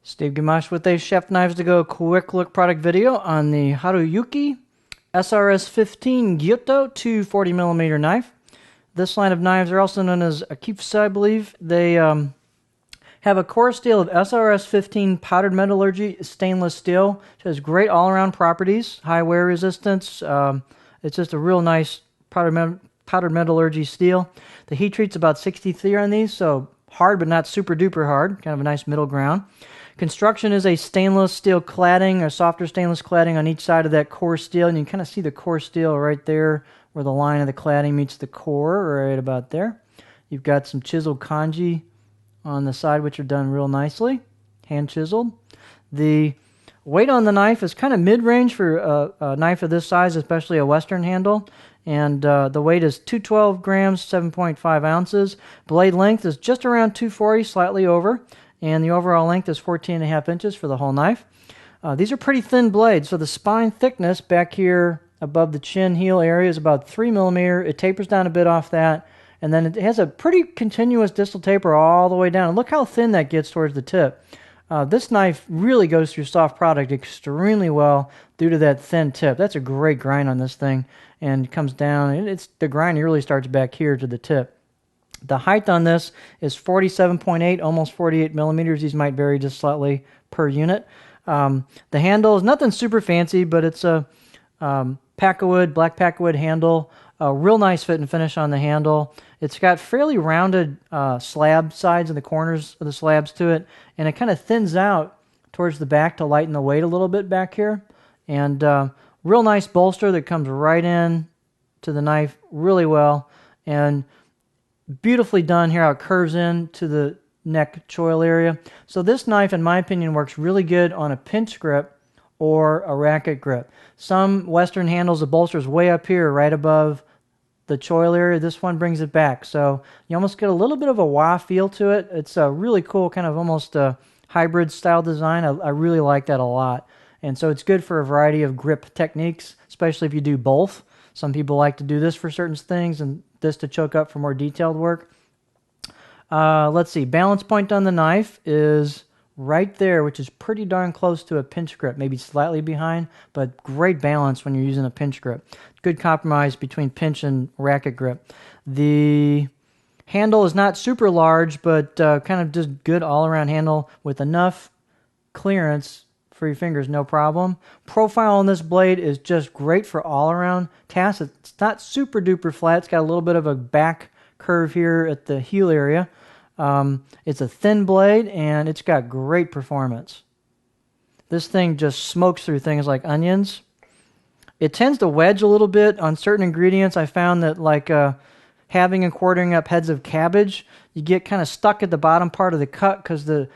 Steve Gamache with a Chef Knives to Go quick look product video on the Haruyuki SRS 15 Gyuto 240mm knife. This line of knives are also known as Akifsa, I believe. They have a core steel of SRS 15 powdered metallurgy stainless steel. It has great all-around properties, high wear resistance. It's just a real nice powdered metallurgy steel. The heat treat's about 63 on these, so hard but not super duper hard, kind of a nice middle ground. Construction is a stainless steel cladding, a softer stainless cladding on each side of that core steel, and you can kind of see the core steel right there where the line of the cladding meets the core, right about there. You've got some chiseled kanji on the side, which are done real nicely, hand chiseled. The weight on the knife is kind of mid-range for a knife of this size, especially a Western handle. And the weight is 212 grams, 7.5 ounces. Blade length is just around 240, slightly over. And the overall length is 14.5 inches for the whole knife. These are pretty thin blades, so the spine thickness back here above the chin heel area is about 3 millimeter. It tapers down a bit off that, and then it has a pretty continuous distal taper all the way down. And look how thin that gets towards the tip. This knife really goes through soft product extremely well due to that thin tip. That's a great grind on this thing, and it comes down. The grind really starts back here to the tip. The height on this is 47.8, almost 48 millimeters. These might vary just slightly per unit. The handle is nothing super fancy, but it's a packawood, black packawood handle. A real nice fit and finish on the handle. It's got fairly rounded slab sides and the corners of the slabs to it, and it kind of thins out towards the back to lighten the weight a little bit back here. And real nice bolster that comes right in to the knife really well, and beautifully done here how it curves in to the neck choil area. So this knife, in my opinion, works really good on a pinch grip or a racket grip. Some Western handles, the bolster is way up here, right above the choil area. This one brings it back, so you almost get a little bit of a wah feel to it. It's a really cool kind of almost a hybrid style design. I really like that a lot, and so it's good for a variety of grip techniques, especially if you do both. Some people like to do this for certain things and this to choke up for more detailed work. Let's see, balance point on the knife is right there, which is pretty darn close to a pinch grip, maybe slightly behind, but great balance when you're using a pinch grip. Good compromise between pinch and racket grip. The handle is not super large, but kind of just good all-around handle with enough clearance for your fingers, no problem. Profile on this blade is just great for all-around tasks. It's not super duper flat. It's got a little bit of a back curve here at the heel area. It's a thin blade, and it's got great performance. This thing just smokes through things like onions. It tends to wedge a little bit on certain ingredients. I found that like having and quartering up heads of cabbage, you get kind of stuck at the bottom part of the cut because the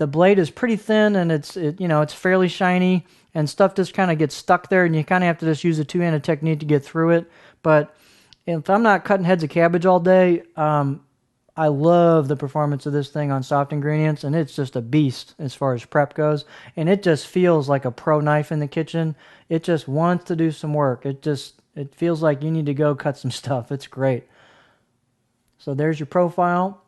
blade is pretty thin, and it's fairly shiny, and stuff just kind of gets stuck there, and you kind of have to just use a two-handed technique to get through it. But if I'm not cutting heads of cabbage all day, I love the performance of this thing on soft ingredients, and it's just a beast as far as prep goes, and it just feels like a pro knife in the kitchen. It just wants to do some work. It feels like you need to go cut some stuff. It's great. So there's your profile.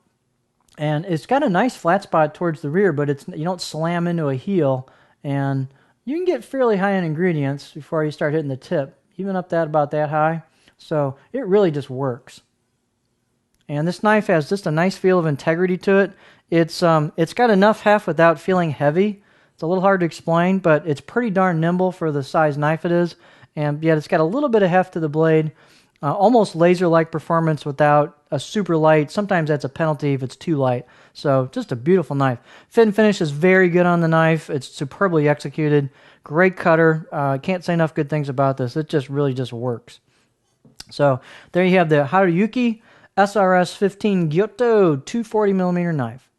And it's got a nice flat spot towards the rear, but you don't slam into a heel, and you can get fairly high in ingredients before you start hitting the tip, even up about that high. So it really just works. And this knife has just a nice feel of integrity to it. It's got enough heft without feeling heavy. It's a little hard to explain, but it's pretty darn nimble for the size knife it is, and yet it's got a little bit of heft to the blade. Almost laser-like performance without a super light. Sometimes that's a penalty if it's too light. So just a beautiful knife. Fit and finish is very good on the knife. It's superbly executed. Great cutter. Can't say enough good things about this. It just really just works. So there you have the Haruyuki SRS 15 Gyuto 240mm knife.